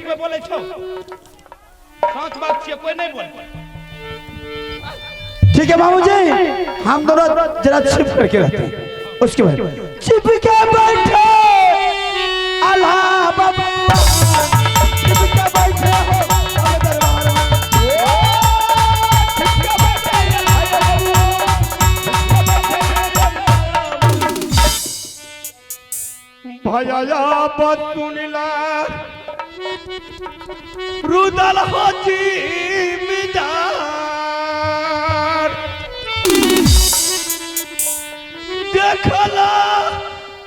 बैठी में बोले छो सच बात छे कोई नहीं बोल। ठीक है मामू जी, हम दोनों जरा छिप करके रहते हैं। उसके बाद छिप के बैठे अल्लाह बाबा, छिप के बैठे हो दरबार में, छिप के बैठे भया बतुनिला रुदल होची मिजार देखला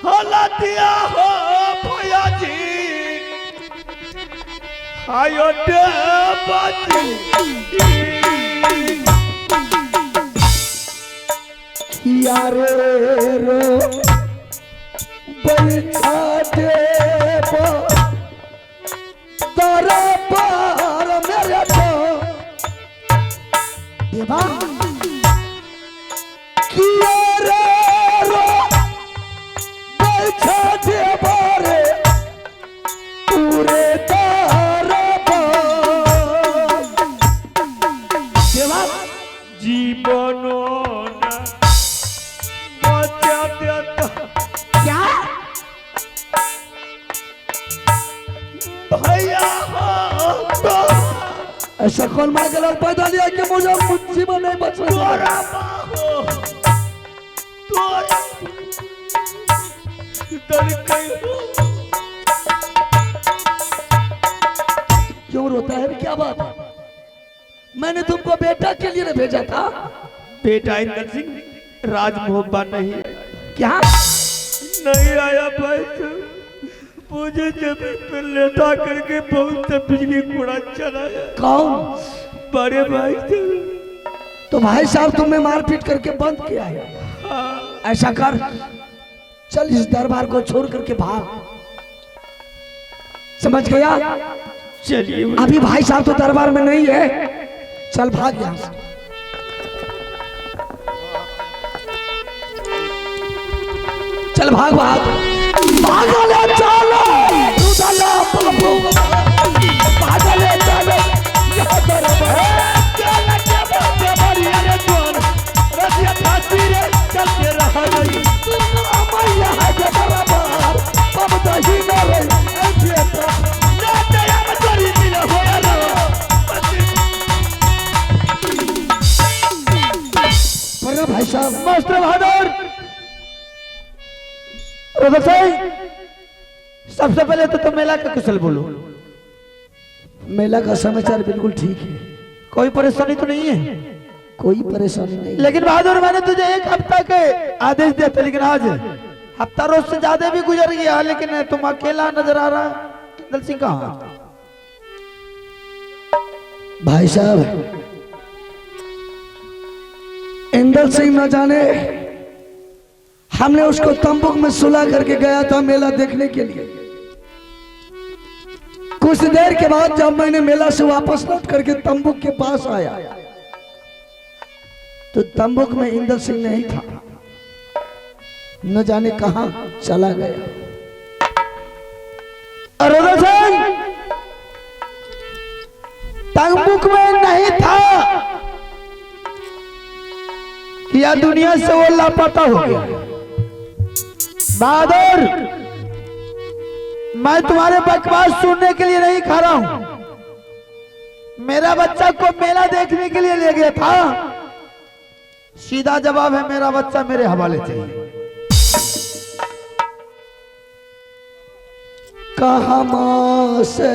हलतिया हो भया जी आयो दे बाजी यारे रो बैठा देबो तारा पार मेरे तो देवा किया रे रो बैठा देबो रे पूरे तारा पार देवा जीवनो ऐसा कौन मार के लाल पैदा लिया कि मुझे मुसीबत नहीं बच रहा क्यों रोता है? क्या बात है? मैंने तुमको बेटा के लिए भेजा था। बेटा इंदर सिंह राजमोहब्बा नहीं क्या नहीं आया भाई, मुझे जमीन पर लेटा करके बहुत से बिजली कूड़ा चलाया। कौन? बड़े भाई थे। तो भाई साहब तुम्हें मारपीट करके बंद किया है? हाँ। ऐसा कर, चल इस दरबार को छोड़ करके भाग। समझ गया? चलिए। अभी भाई साहब तो दरबार में नहीं है, चल भाग यहाँ से। चल भाग भाग भागले चलो रुदला बाबू, भागले चलो यहाँ दरबार चल के बाते बढ़िया रे तोर रसिया फांसी रे चलते रह गई मैया है दरबार तब दही न रे ऐसे तो ना तेरा मचरी मिल होया रे। पर भाई साहब मास्टर बहादुर सबसे पहले तो तुम मेला का कुशल बोलो। मेला का समाचार बिल्कुल ठीक है, कोई परेशानी तो नहीं है? कोई परेशानी नहीं। लेकिन बहादुर मैंने तुझे एक हफ्ता के आदेश दिया था, लेकिन आज हफ्ता रोज से ज्यादा भी गुजर गया, लेकिन तुम अकेला नजर आ रहा। दल सिंह कहाँ? भाई साहब इंदर सिंह न जाने हमने उसको तंबुक में सुला करके गया था मेला देखने के लिए। कुछ देर के बाद जब मैंने मेला से वापस लौट करके तंबुक के पास आया तो तंबुक में इंदर सिंह नहीं था, न जाने कहां चला गया। अरे तंबुक में नहीं था कि या दुनिया से वो लापता हो गया। बहादुर मैं तुम्हारे बकवास सुनने के लिए नहीं खा रहा हूं, मेरा बच्चा को मेला देखने के लिए ले गया था। सीधा जवाब है मेरा बच्चा मेरे हवाले चाहिए। कहां से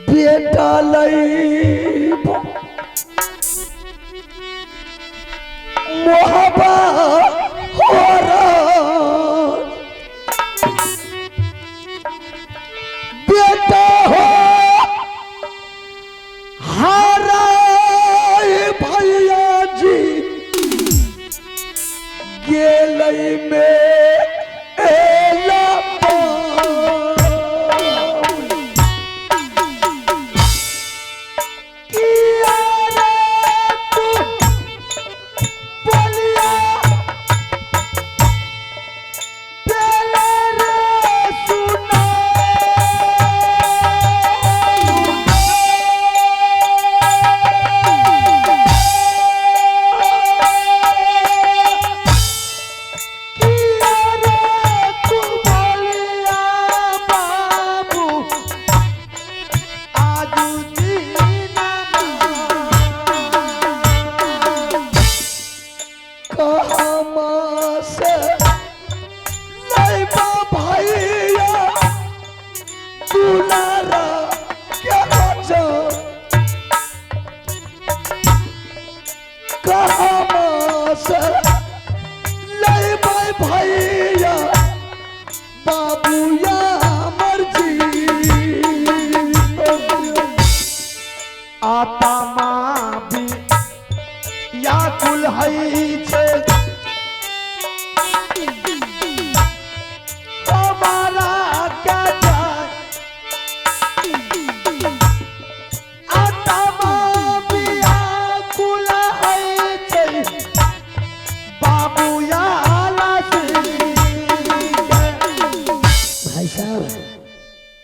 बेटा लई मोहब्बत हो बेटा हो हरा भैया जी गेलई में एला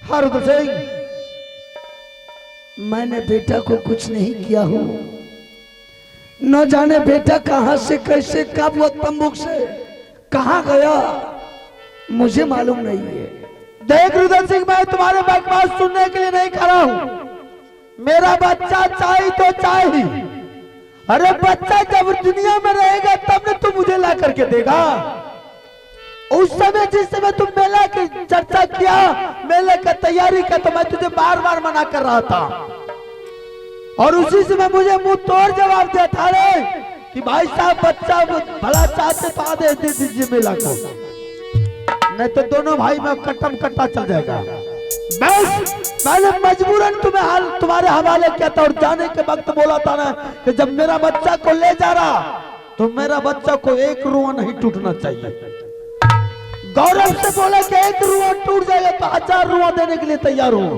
हाँ रुद्र सिंह, मैंने बेटा को कुछ नहीं किया हूं। न जाने बेटा कहां से कैसे कब वो तंबूक से कहां गया मुझे मालूम नहीं है। देख रुद्र सिंह, मैं तुम्हारे बकवास सुनने के लिए नहीं खड़ा हूं। मेरा बच्चा चाहे तो चाहे। अरे बच्चा जब दुनिया में रहेगा तब न तू मुझे ला करके देगा। उस समय जिस समय तुम मेला की चर्चा किया, मेले का तैयारी का, तो मैं तुझे बार बार मना कर रहा था और उसी समय मुझे मुंह तोड़ जवाब दिया था रे कि भाई साहब बच्चा भला चाहते तो आदेश दे दीजिए मेला को, नहीं तो दोनों भाई में कट्टम कट्टा चल जाएगा। बस मैंने मजबूरन तुम्हारे हवाले किया था और जाने के वक्त बोला था ना कि जब मेरा बच्चा को ले जा रहा तो मेरा बच्चा को एक रुआ नहीं टूटना चाहिए। गौरव से बोला कि एक रुआ टूट जाएगा तो 1000 रुआ देने के लिए तैयार हूं।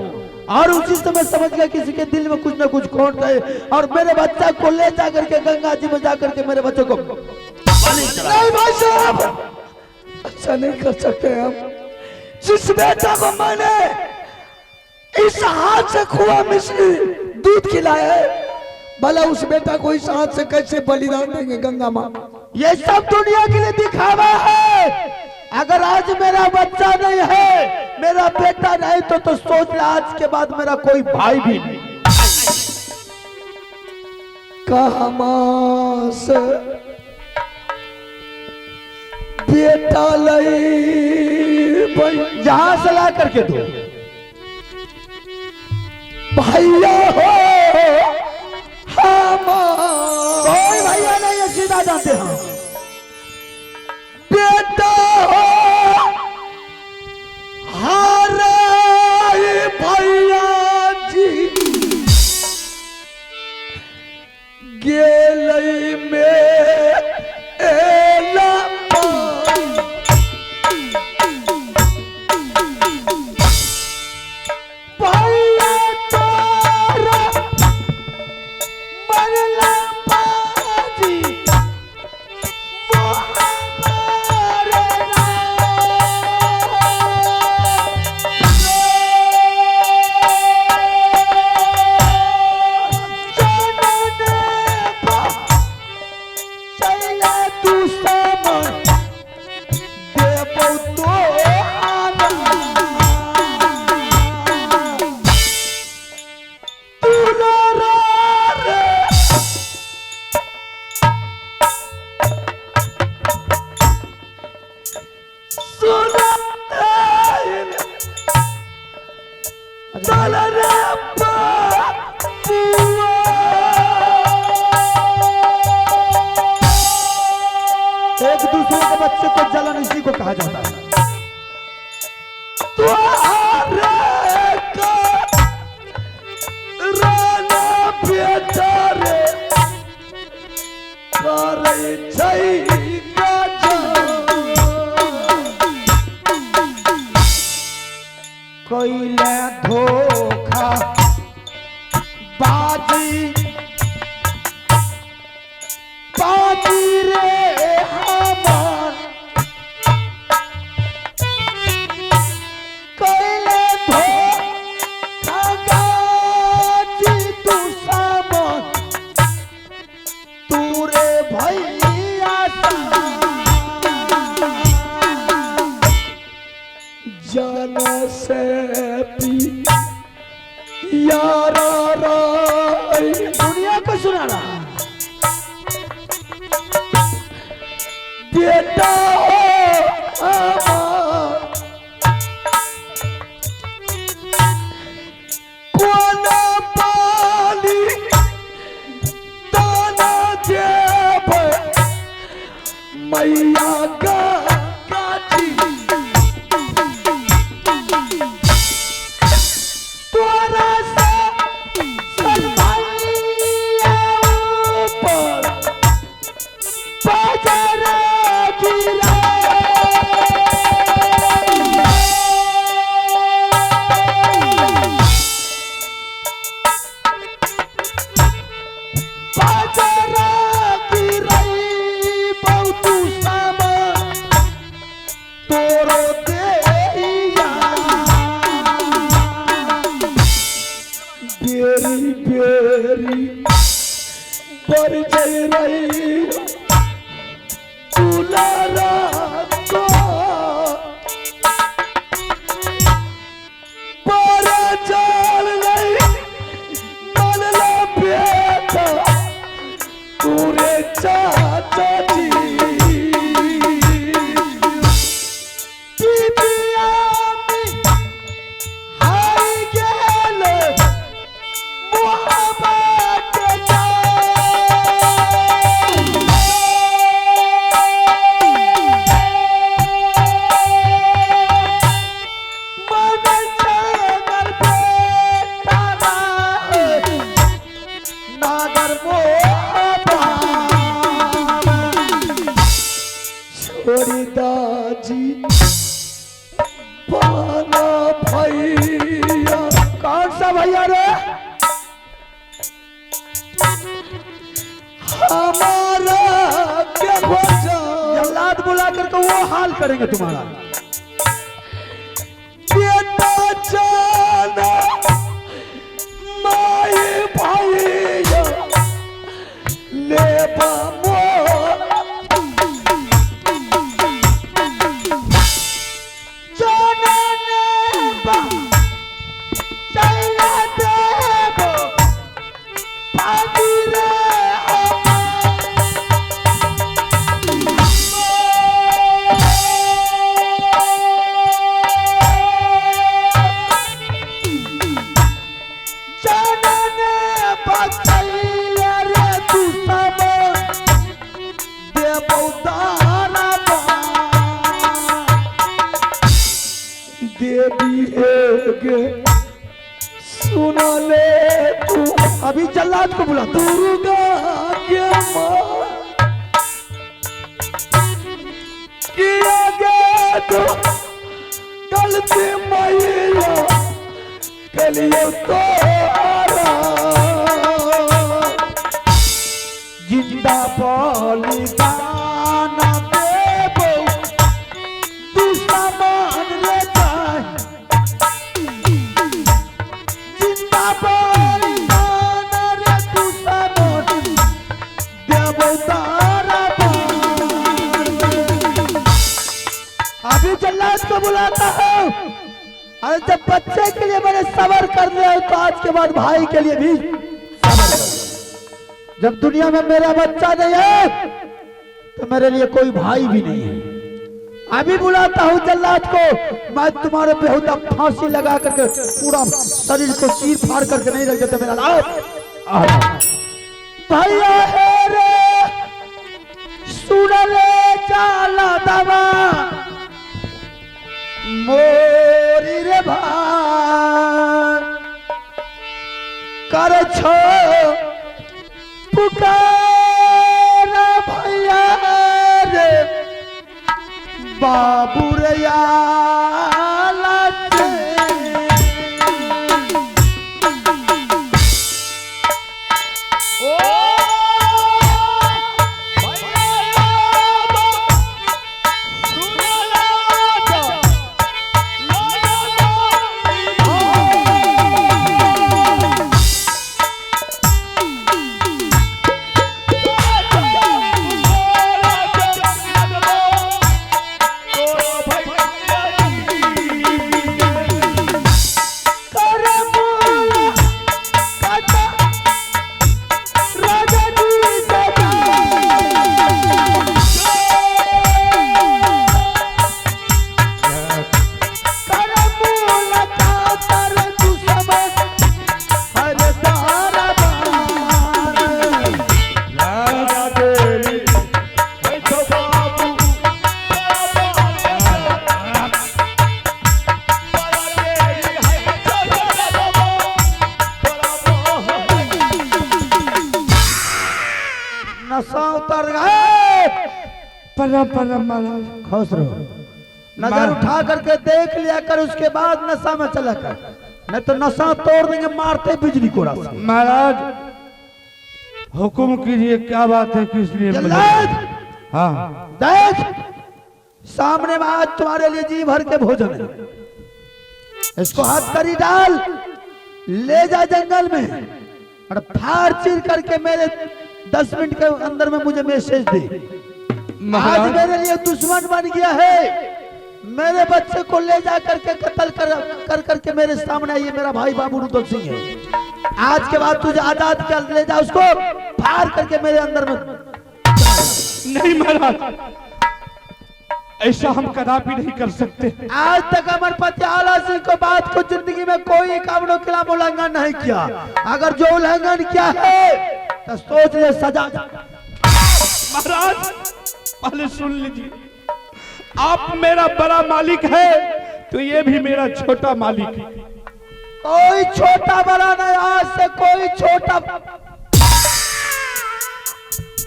और उसी समय समझ गया किसी के दिल में कुछ ना कुछ खोट गए और मेरे बच्चा को ले जाकर के गंगा जी में जाकर के मेरे बच्चे को नहीं भाई साहब, ऐसा नहीं कर सकते हम। जिस बेटा को मैंने इस हाथ से खुआ मिश्री दूध खिलाया है, भला उस बेटा को इस हाथ से कैसे बलिदान देंगे गंगा माँ? ये सब दुनिया के लिए दिखावा है। अगर आज मेरा बच्चा नहीं है, मेरा बेटा नहीं तो सोच ले आज के बाद मेरा कोई भाई भी नहीं। कहां से बेटा लई भाई, जहां से ला करके दो भैया हो हमारा कोई भैया नहीं है, सीधा जाते हैं। बेटा हो हमारा भैया जी गेलई में एला एक दूसरे के बच्चे को जलन इसी को कहा जाता है। कोइले धोखा बाजी बाजी रे हमार, कोइले धोखा बाजी तू सामान, तू रे भैया जान से पी यारा राई दुनिया को सुनाना बेटा हो हमार, कोना पाली दाना देव मैया का काठी तोरा से सलमाइया ऊपर बाजार गिरा रही दुलारा को पर चल गई मन ला बेटा पूरे चाचा जी पिपिया में हाय गेल मोहब्बत का मन सागर बेटा नागर मोहब्बत छोड़ी दाजी पाना भैया कौन सा भैया रे हमारा क्या भोजा जल्लाद बुला करके वो हाल करेंगे तुम्हारा। बेटा जाना माई भैया ले बामो सुन ले तू अभी जल्लाद को बुलाता हूं। दुर्गा के मां किया गया तो गलती मैया कलियो तो जिंदा बलिदान देबो तू सामान ले जाए जिंदा बलिदान रे तू सामान देबो तारा अभी जल्लाद को बुलाता हूँ। अरे जब बच्चे के लिए मैंने सबर कर लिया तो आज के बाद भाई के लिए भी सबर कर। जब दुनिया में मेरा बच्चा नहीं है तो मेरे लिए कोई भाई भी नहीं है। अभी बुलाता हूँ जल्लाद को। मैं तुम्हारे बेहुदा फांसी लगा करके पूरा शरीर को चीर फाड़ करके नहीं रख देता मेरा लाभ। भैया है रे सुन ले जाला दवा मोरी रे भाई कर छो पुकार भैया रे बाबू रे याला से नशा उतर गए। खुश रहो। नजर उठा करके देख लिया कर उसके बाद नशा में चला कर नहीं तो नशा तोड़ देंगे मारते बिजली को रास्ता। महाराज हुक्म कीजिए क्या बात है किस लिए जल्लाद हाँ देख सामने में आज तुम्हारे लिए जी भर के भोजन है। इसको हाथ करी डाल ले जा जंगल में और फाड़ चीर करके मेरे 10 मिनट के अंदर में मुझे मैसेज दे। आज महाराज मेरे लिए दुश्मन बन गया है। मेरे बच्चे को ले जा करके कत्ल कर करके मेरे सामने आइए। मेरा भाई बाबू रुदल सिंह है। आज के बाद तुझे आजाद कर ले जा, उसको फाड़ करके मेरे अंदर में। नहीं महाराज, ऐसा हम कदापि नहीं कर सकते। आज तक अमरपति आला सिंह को बात को जिंदगी में कोई कानूनों के खिलाफ उल्लंघन नहीं किया। अगर जो उल्लंघन किया है तो सोच ले सजा। महाराज पहले सुन लीजिए, आप मेरा बड़ा मालिक है तो ये भी मेरा छोटा मालिक है। कोई छोटा बड़ा नहीं, आज से कोई छोटा।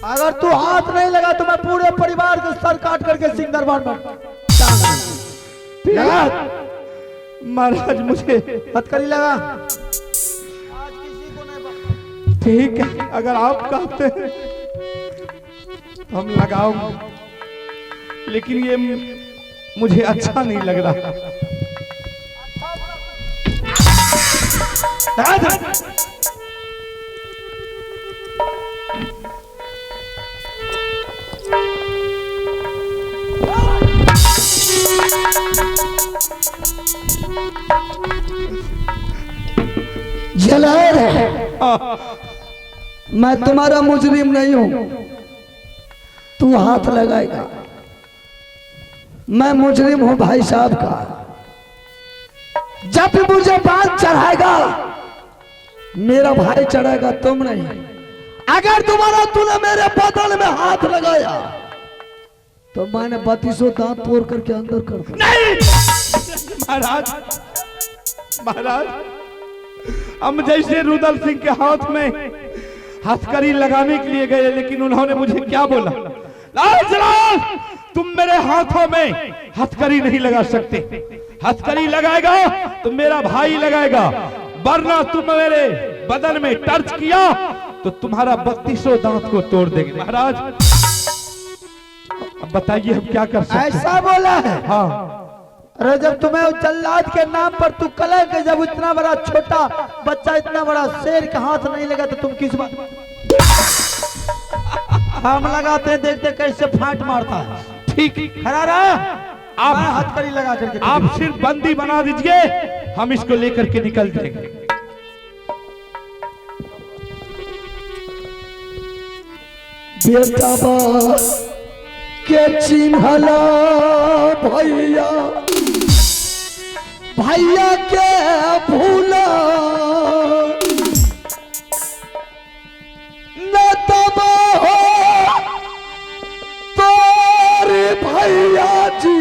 अगर तू हाथ नहीं लगा तो मैं पूरे परिवार के सर काट करके सिंह दरबार में लगा। महाराज मुझे हथकड़ी लगा। ठीक है, अगर आप कहते हैं तो हम लगाऊंगा, लेकिन ये मुझे अच्छा नहीं लग रहा। जलाल है, मैं तुम्हारा मुजरिम नहीं हूं। तू हाथ लगाएगा, मैं मुजरिम हूं भाई साहब का। जब भी मुझे बात चढ़ाएगा मेरा भाई चढ़ाएगा, तुम नहीं। अगर तूने मेरे बदन में हाथ लगाया तो मैंने 32 दांत तोड़ करके अंदर कर दूं। नहीं महाराज, महाराज हम जैसे रुदल सिंह के हाथ में हथकड़ी लगाने के लिए गए, लेकिन उन्होंने मुझे क्या बोला, लाल जलाल तुम मेरे हाथों में हथकड़ी नहीं लगा सकते। हथकड़ी लगाएगा तो मेरा भाई लगाएगा, वरना तुम मेरे बदन में टच किया तो तुम्हारा 32 दांत को तोड़ देंगे। महाराज अब बताइए हम क्या कर सकते हैं? ऐसा बोला है? हाँ। अरे जब तुम्हें जल्लाद के नाम पर तू कलंक है, जब इतना बड़ा छोटा बच्चा इतना बड़ा शेर के हाथ नहीं लगा तो तुम किस बात? हम लगाते हैं, देखते कैसे फाट मारता है। ठीक, खड़ा रहा, आप हथकड़ी लगा करके आप सिर्फ बंदी बना दीजिए, हम इसको लेकर के निकल जाएंगे। बेटा बा के चिन्हला भैया, भैया के भूला न तब हो तोरे भैया जी,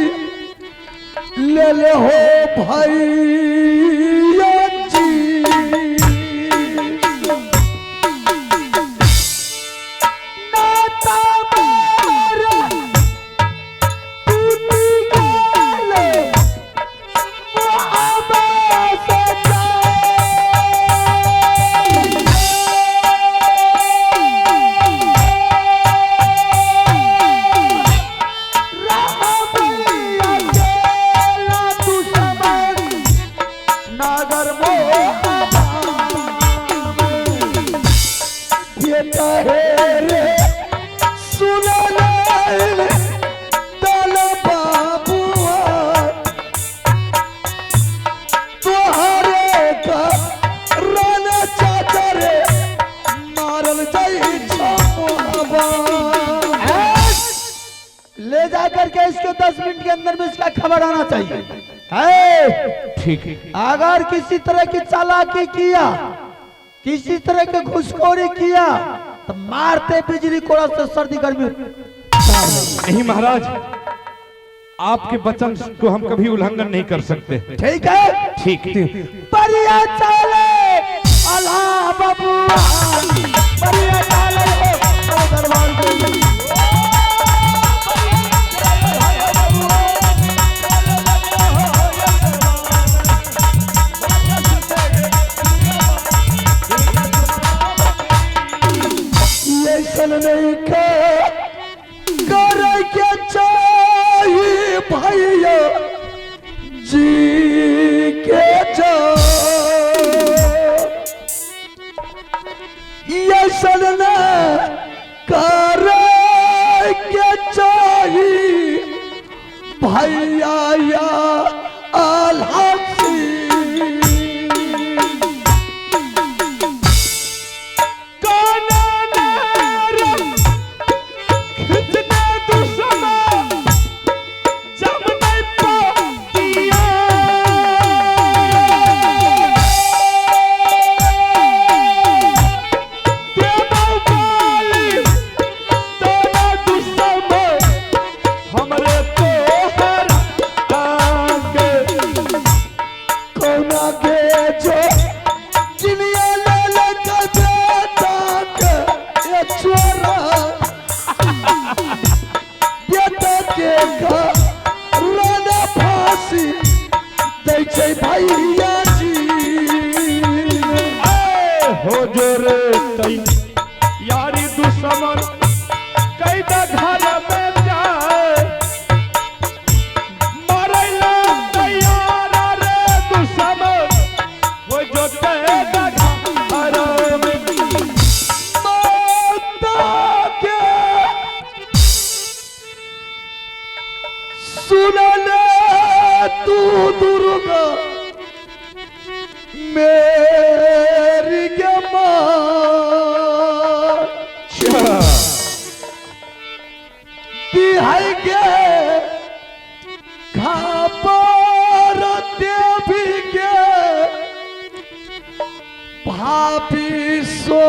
ले ले हो भैया जी। ले जाकर के इसके 10 मिनट के अंदर में इसका खबर आना चाहिए। है ठीक है। अगर किसी तरह की चालाकी किया, किसी तरह के घुसखोरी किया तो मारते बिजली कोड़ा से सर्दी गर्मी। नहीं महाराज, आपके वचन को हम कभी उल्लंघन नहीं कर सकते। ठीक है, ठीक है। बढ़िया चले अल्लाह बबुआ, बढ़िया चले दरबार को। नहीं कर के चाहिए भैया जी के जा, ये सलना वो जो तेरा घर में माता के सुन ले तू दुर्गा मेरी के मां दिहाई के खापर देवी के भाभी सो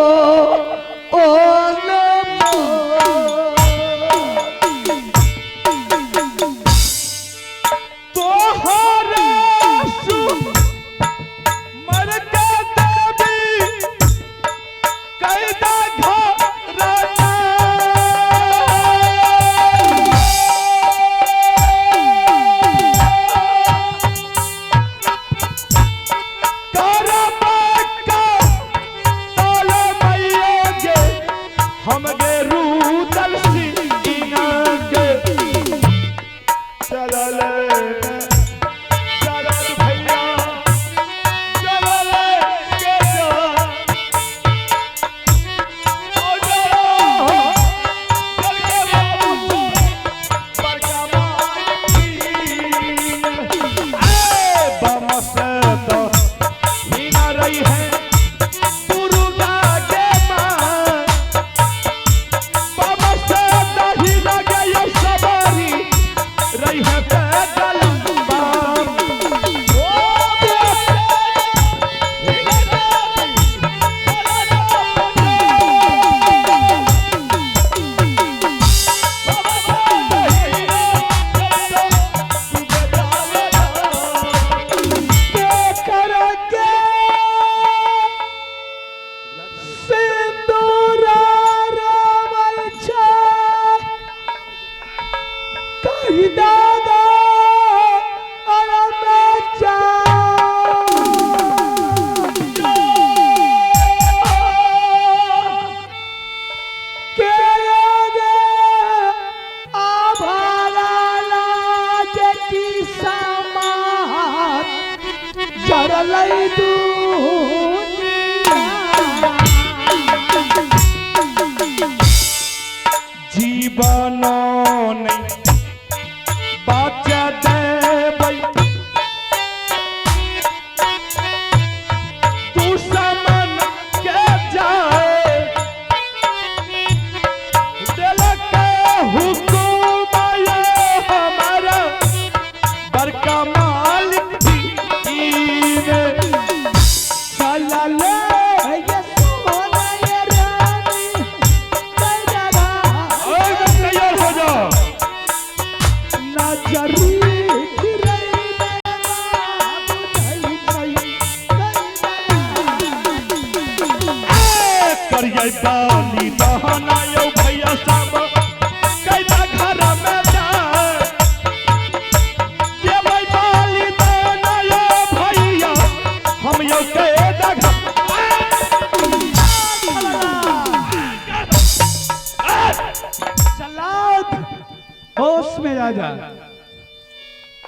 ओ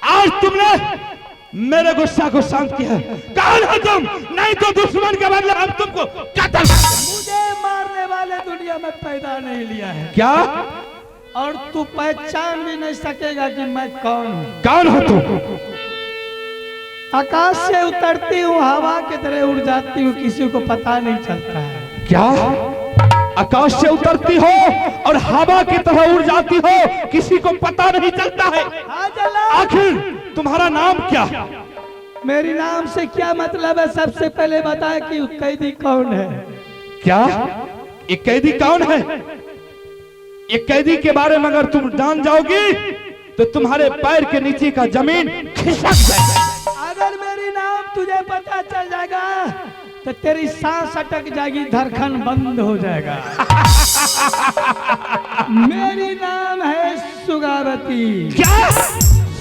आज तुमने मेरे गुस्सा को शांत किया। कौन हो तुम? नहीं तो दुश्मन के बदले हम तुमको कत्ल। मुझे मारने वाले दुनिया में पैदा नहीं लिया है। क्या? और तू पहचान भी नहीं सकेगा कि मैं कौन हूँ। कौन हो तुम? आकाश से उतरती हूँ, हवा की तरह उड़ जाती हूँ, किसी को पता नहीं चलता है। क्या? आकाश से उतरती हो और हवा की तरह उड़ जाती हो, किसी को पता नहीं चलता है। आखिर तुम्हारा नाम क्या? मेरी नाम से क्या मतलब है? सबसे पहले बताए कि कैदी कौन है। क्या? एक कैदी कौन है? एक कैदी के बारे में अगर तुम जान जाओगी तो तुम्हारे पैर के नीचे का जमीन खिसक जाएगा। अगर मेरी नाम तुझे पता चल जाएगा तो तेरी सांस अटक जाएगी, धड़कन बंद हो जाएगा। मेरी नाम है सुगावती। क्या?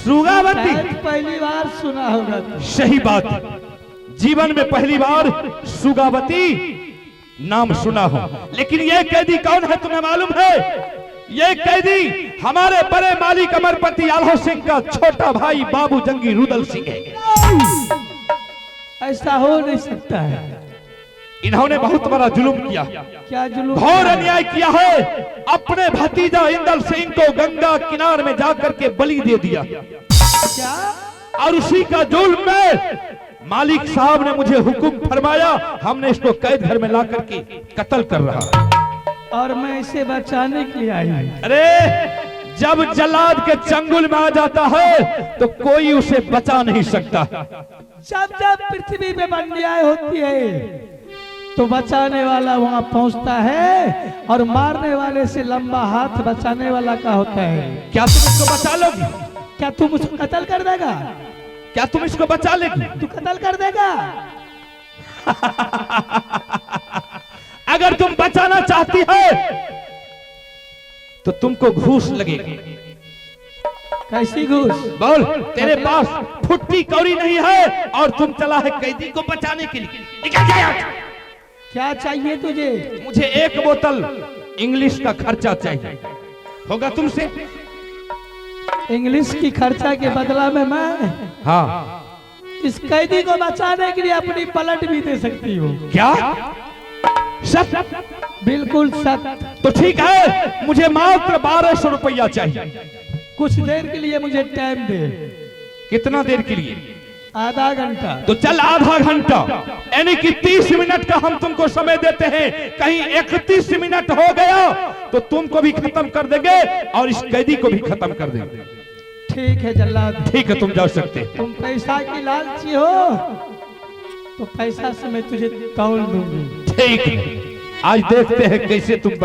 सुगावती? पहली बार सुना होगा। सही बात, जीवन में पहली बार सुगावती नाम सुना हो। लेकिन ये कैदी कौन है तुम्हें मालूम है? ये कैदी हमारे बड़े मालिक अमरपति आल्हा सिंह का छोटा भाई बाबू जंगी रुदल सिंह है। ऐसा हो नहीं सकता है। इन्होंने बहुत बड़ा जुल्म किया, क्या जुल्म? घोर अन्याय किया है। अपने भतीजा इंदल सिंह को गंगा किनारे में जाकर के बलि दे दिया। क्या? और उसी का जुल्म में मालिक साहब ने मुझे हुक्म फरमाया, हमने इसको कैद घर में ला करके कत्ल कर रहा। और मैं इसे बचाने के लिए आई हूं। अरे जब जल्लाद के चंगुल में आ जाता है तो कोई उसे बचा नहीं सकता। जब जब पृथ्वी में अन्याय होती है तो बचाने वाला वहां पहुंचता है, और मारने वाले से लंबा हाथ बचाने वाला का होता है। क्या तुम इसको बचा लोगी? क्या तुम उसको कत्ल कर देगा? क्या तुम इसको बचा लेगी? तू कत्ल कर देगा? अगर तुम बचाना चाहती है तो तुमको घूस लगेगी। कैसी घूस? बोल, तेरे पास फुट्टी कौड़ी नहीं है और तुम चला है कैदी को बचाने के लिए। निकल जा यहाँ से। क्या चाहिए तुझे? मुझे 1 बोतल इंग्लिश का खर्चा चाहिए, होगा तुमसे? इंग्लिश की खर्चा के बदला में मैं हाँ। इस कैदी को बचाने के लिए अपनी पलट भी दे सकती हूँ। क्या? सच? बिल्कुल सच। तो ठीक है, मुझे मात्र 1200 रुपया चाहिए। कुछ देर के लिए मुझे टाइम दे। कितना देर के लिए? आधा घंटा। तो चल आधा घंटा, यानी कि 30 मिनट का हम तुमको समय देते हैं। कहीं 31 मिनट हो गया तो तुमको भी खत्म कर देंगे और इस कैदी को भी खत्म कर देंगे। ठीक है जल्लाद। ठीक है, तुम जा सकते। तुम पैसा की लालची हो तो पैसा से मैं तुझे तौल दूंगी। ठीक है, आज देखते हैं कैसे तुम